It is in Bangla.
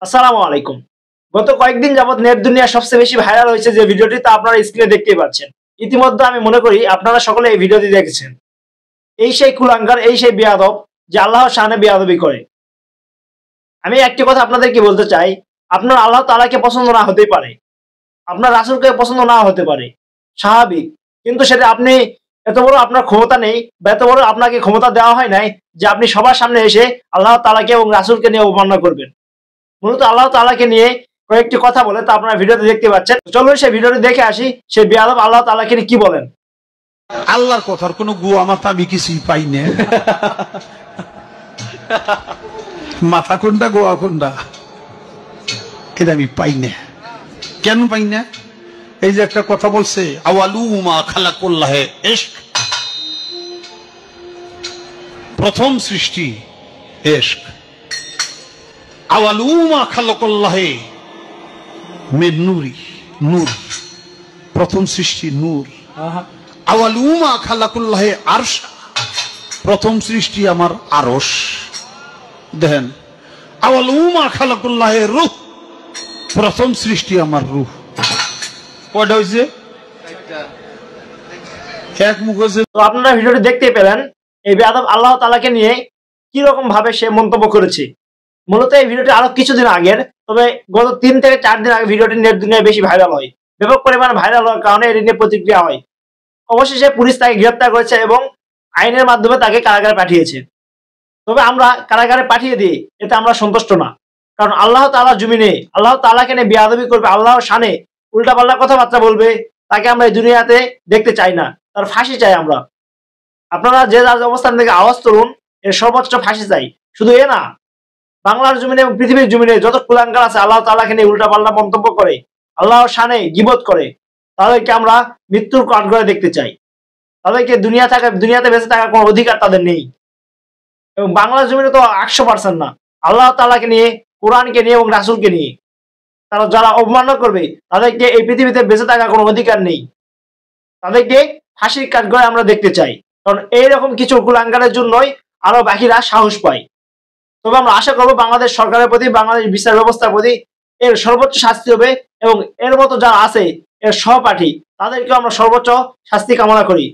আসসালামু আলাইকুম। গত কয়েকদিন যাবত নেট দুনিয়ার সবচেয়ে বেশি ভাইরাল হয়েছে যে ভিডিওটি তা আপনারা স্ক্রিনে দেখতেই পাচ্ছেন। ইতিমধ্যে আমি মনে করি আপনারা সকলে এই ভিডিওটি দেখেছেন। এই সেই কুলাঙ্গার, এই সেই বেয়াদব যে আল্লাহর শানে বেয়াদবি করে। আমি একটি কথা আপনাদেরকে বলতে চাই, আপনার আল্লাহ তাআলাকে পছন্দ না হতেই পারে, আপনার রাসূলকে পছন্দ নাও হতে পারে, স্বাভাবিক। কিন্তু সেটা আপনি এত বড় আপনার ক্ষমতা নেই বা এত বড় আপনাকে ক্ষমতা দেওয়া হয় নাই যে আপনি সবার সামনে এসে আল্লাহ তাআলাকে এবং রাসূলকে নিয়ে অবমাননা করবেন। মূলত আল্লাহ তাআলাকে নিয়ে কয়েকটি কথা বলে তা আপনারা ভিডিওতে দেখতে পাচ্ছেন। চলুন সেই ভিডিওটি দেখে আসি সেই বেয়াদব আল্লাহ তাআলাকে নিয়ে কি বলেন। আল্লাহর কথার কোনো গুয়া মাথা আমি কিছুই পাই না। মাথা কোনটা গোয়া কোনটা এটা আমি পাই না। কেন পাই না? এই যে একটা কথা বলছে, আওয়ালু মা খালাকুল্লাহে ইশক, প্রথম সৃষ্টি ইশক। আওয়ালু মা খালাকুল্লাহে মিন নূরি, নূর, প্রথম সৃষ্টি নূর। আওয়ালু মা খালাকুল্লাহে আরশ, প্রথম সৃষ্টি আমার আরশ। দেখেন, আওয়ালু মা খালাকুল্লাহে রূহ, প্রথম সৃষ্টি আমার রূহ। কয়টা হয়েছে? এক মুখ হয়েছে। তো আপনারা ভিডিওটি দেখতে পেলেন এই বেয়াদব আল্লাহ তাআলাকে নিয়ে কি রকম ভাবে সে মন্তব্য করেছে। মূলত এই ভিডিওটি আরো কিছুদিন আগের, তবে গত 3 থেকে 4 দিন আগে ভিডিওটি নেট দুনিয়ায় বেশি ভাইরাল হয়। ব্যাপক পরিমাণে ভাইরাল হওয়ার কারণে এটি নিয়ে প্রতিক্রিয়া হয়। অবশেষে পুলিশ তাকে গ্রেফতার করেছে এবং আইনের মাধ্যমে তাকে কারাগারে পাঠিয়েছে। তবে আমরা কারাগারে পাঠিয়ে দিই এতে আমরা সন্তুষ্ট না, কারণ আল্লাহ তাআলা জমিনে আল্লাহ তাআলাকে নিয়ে বেয়াদবি করবে, আল্লাহর শানে উল্টাপাল্টা কথাবার্তা বলবে, তাকে আমরা এই দুনিয়াতে দেখতে চাই না। তার ফাঁসি চাই আমরা। আপনারা যে যার অবস্থান থেকে আওয়াজ তুলুন, এর সর্বোচ্চ ফাঁসি চাই। শুধু এ না, বাংলার জমিনে এবং পৃথিবীর জমিনে যত কুলাঙ্গার আছে আল্লাহ তাআলাকে নিয়ে উল্টাপাল্টা মন্তব্য করে, আল্লাহর শানে গীবত করে, তাদেরকে আমরা মৃত্যুর কাঠগড়ায় দেখতে চাই। তাদেরকে দুনিয়াতে বেঁচে থাকার কোনো অধিকার তাদের নেই। এবং বাংলার জমিনে তো 100% না, আল্লাহ তাআলাকে নিয়ে, কোরআনকে নিয়ে এবং রাসূলকে নিয়ে তারা যারা অবমাননা করবে তাদেরকে এই পৃথিবীতে বেঁচে থাকার কোনো অধিকার নেই। তাদেরকে ফাঁসির কাঠগড়ায় আমরা দেখতে চাই, কারণ এইরকম কিছু কুলাঙ্গারের জন্যই আরো বাকিরা সাহস পায়। তবে আমরা আশা করবো বাংলাদেশ সরকারের প্রতি, বাংলাদেশ বিচার ব্যবস্থার প্রতি এর সর্বোচ্চ শাস্তি হবে এবং এর মতো যারা আছে এর সহপাঠী তাদেরকেও আমরা সর্বোচ্চ শাস্তি কামনা করি।